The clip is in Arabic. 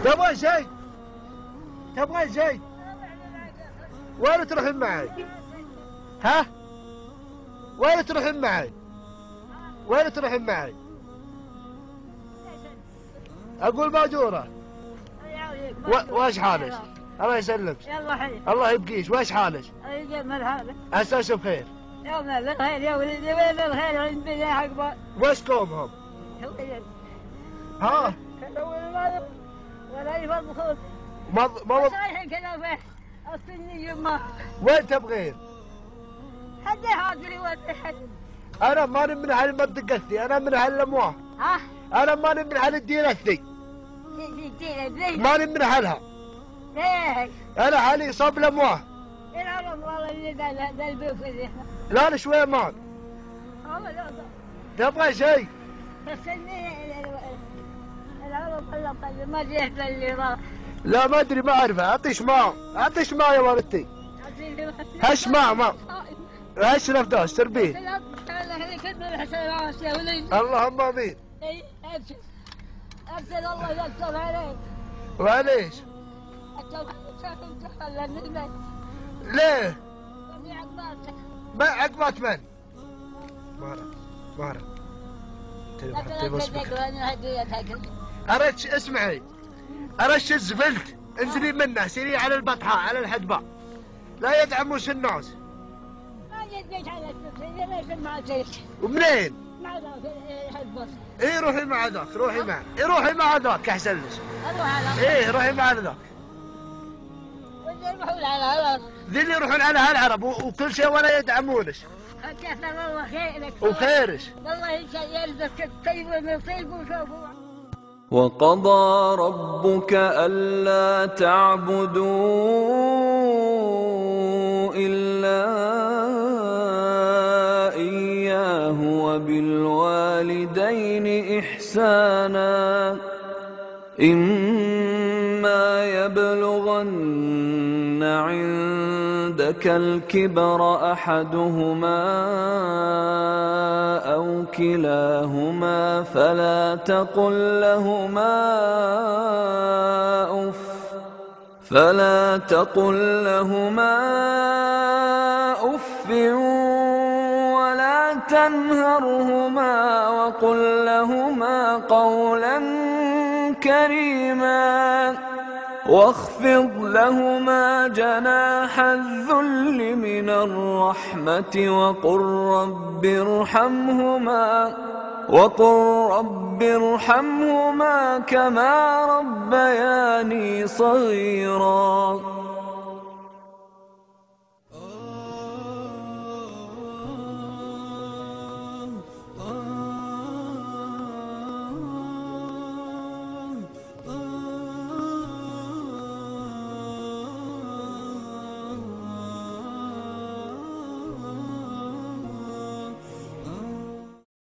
تبغى شيء؟ تبغى شيء؟ وين تروحين معي؟ ها؟ وين تروحين معي؟ وين تروحين معي؟ أقول ماجورة. وايش حالك؟ الله يسلمك. يلا حي. الله يبقيش، وايش حالك؟ يجمل حالك. أساس بخير. يوم بالخير يا ولدي، وين الخير عندنا حق وش قومهم؟ ها؟ ولا يفضل. ما رايحين كذا فيه السني يما. وين تبغين؟ حد حاضري وين. أنا ماني من أهل منطقتي، أنا من أهل الأمواه. ها؟ أنا ماني من أهل ديرتي. ماني من أهلها. ليش؟ أنا أهلي صوب الأمواه. العرب والله اللي ذا البيوت. لا أنا شوية مان. والله لا. تبغى شيء؟ السني العرب والله ما جيت اللي راح. لا ما أدري، ما أعرفه. أعطيش ماء، أعطيش ماء يا ولدتي. هش ماء هش نفداس تربيه. اللهم آمين. أبشر الله يستر عليك. وليش؟ ليه؟ ما عقبات من؟ مارا أردش اسمعي، أردش الزفلت انزلي منه، سيري على البطحاء على الحدباء، لا يدعموش الناس. ما جيت على السفرية ليش ما جيت؟ ومنين؟ مع ذاك الحدباء. ايه روحي مع ذاك، روحي معه، ايه روحي مع ذاك احسن لك. اروح على ايه روحي مع ذاك. واللي يروحون على العرب. ذي اللي يروحون على هالعرب وكل شيء ولا يدعمونش. كثر الله خيرك. وخيرش. والله يرزقك الطيب والنصيب وشوفوا. وقضى ربك ألا تعبدوا إلا إياه وبالوالدين إحسانا إما يبلغن عندك الكبر أحدهما أو كلاهما فلا تقل لهما أف ولا تنهرهما وقل لهما قولا كريما واخفض لهما جناح الذل من الرحمة وقل رب ارحمهما كما ربياني صغيرا.